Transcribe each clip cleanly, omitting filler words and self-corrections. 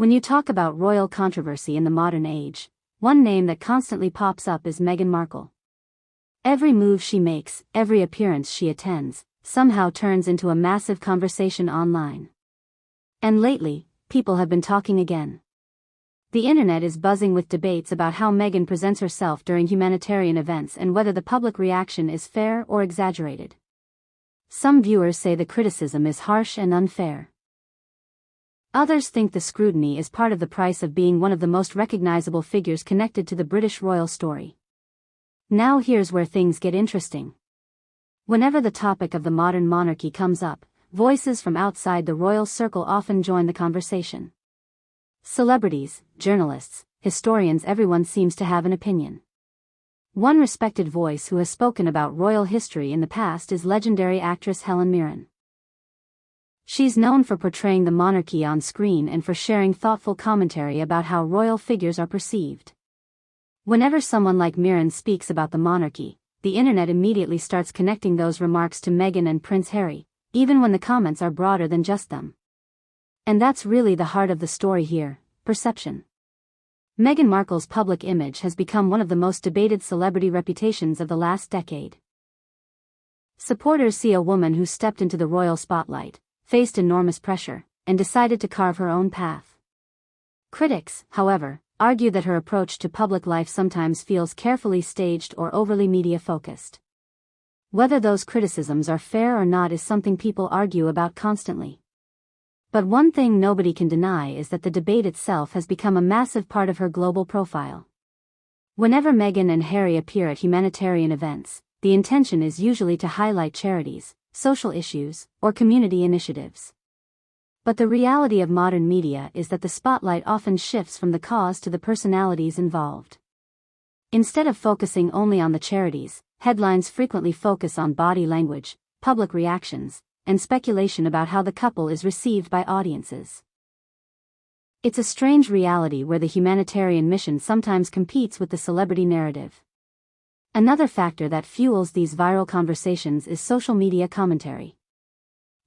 When you talk about royal controversy in the modern age, one name that constantly pops up is Meghan Markle. Every move she makes, every appearance she attends, somehow turns into a massive conversation online. And lately, people have been talking again. The internet is buzzing with debates about how Meghan presents herself during humanitarian events and whether the public reaction is fair or exaggerated. Some viewers say the criticism is harsh and unfair. Others think the scrutiny is part of the price of being one of the most recognizable figures connected to the British royal story. Now here's where things get interesting. Whenever the topic of the modern monarchy comes up, voices from outside the royal circle often join the conversation. Celebrities, journalists, historians, everyone seems to have an opinion. One respected voice who has spoken about royal history in the past is legendary actress Helen Mirren. She's known for portraying the monarchy on screen and for sharing thoughtful commentary about how royal figures are perceived. Whenever someone like Mirren speaks about the monarchy, the internet immediately starts connecting those remarks to Meghan and Prince Harry, even when the comments are broader than just them. And that's really the heart of the story here: perception. Meghan Markle's public image has become one of the most debated celebrity reputations of the last decade. Supporters see a woman who stepped into the royal spotlight, faced enormous pressure, and decided to carve her own path. Critics, however, argue that her approach to public life sometimes feels carefully staged or overly media-focused. Whether those criticisms are fair or not is something people argue about constantly. But one thing nobody can deny is that the debate itself has become a massive part of her global profile. Whenever Meghan and Harry appear at humanitarian events, the intention is usually to highlight charities, social issues, or community initiatives. But the reality of modern media is that the spotlight often shifts from the cause to the personalities involved. Instead of focusing only on the charities, headlines frequently focus on body language, public reactions, and speculation about how the couple is received by audiences. It's a strange reality where the humanitarian mission sometimes competes with the celebrity narrative. Another factor that fuels these viral conversations is social media commentary.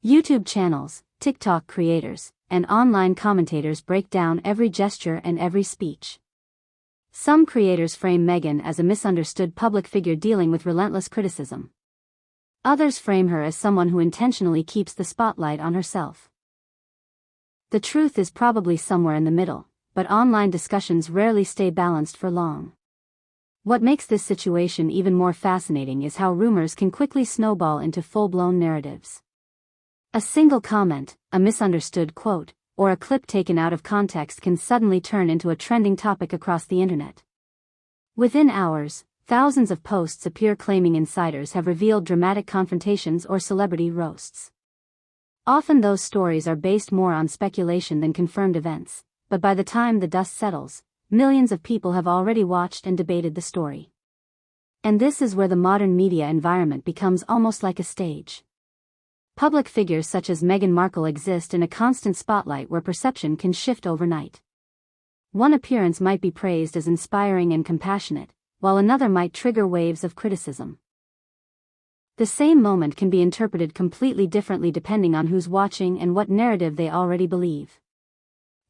YouTube channels, TikTok creators, and online commentators break down every gesture and every speech. Some creators frame Meghan as a misunderstood public figure dealing with relentless criticism. Others frame her as someone who intentionally keeps the spotlight on herself. The truth is probably somewhere in the middle, but online discussions rarely stay balanced for long. What makes this situation even more fascinating is how rumors can quickly snowball into full-blown narratives. A single comment, a misunderstood quote, or a clip taken out of context can suddenly turn into a trending topic across the internet. Within hours, thousands of posts appear claiming insiders have revealed dramatic confrontations or celebrity roasts. Often those stories are based more on speculation than confirmed events, but by the time the dust settles, millions of people have already watched and debated the story. And this is where the modern media environment becomes almost like a stage. Public figures such as Meghan Markle exist in a constant spotlight where perception can shift overnight. One appearance might be praised as inspiring and compassionate, while another might trigger waves of criticism. The same moment can be interpreted completely differently depending on who's watching and what narrative they already believe.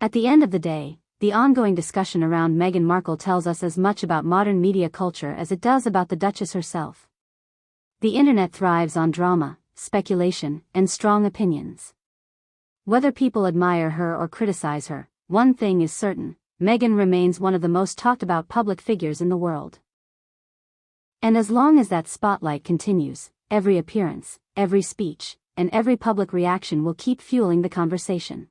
At the end of the day, the ongoing discussion around Meghan Markle tells us as much about modern media culture as it does about the Duchess herself. The internet thrives on drama, speculation, and strong opinions. Whether people admire her or criticize her, one thing is certain: Meghan remains one of the most talked about public figures in the world. And as long as that spotlight continues, every appearance, every speech, and every public reaction will keep fueling the conversation.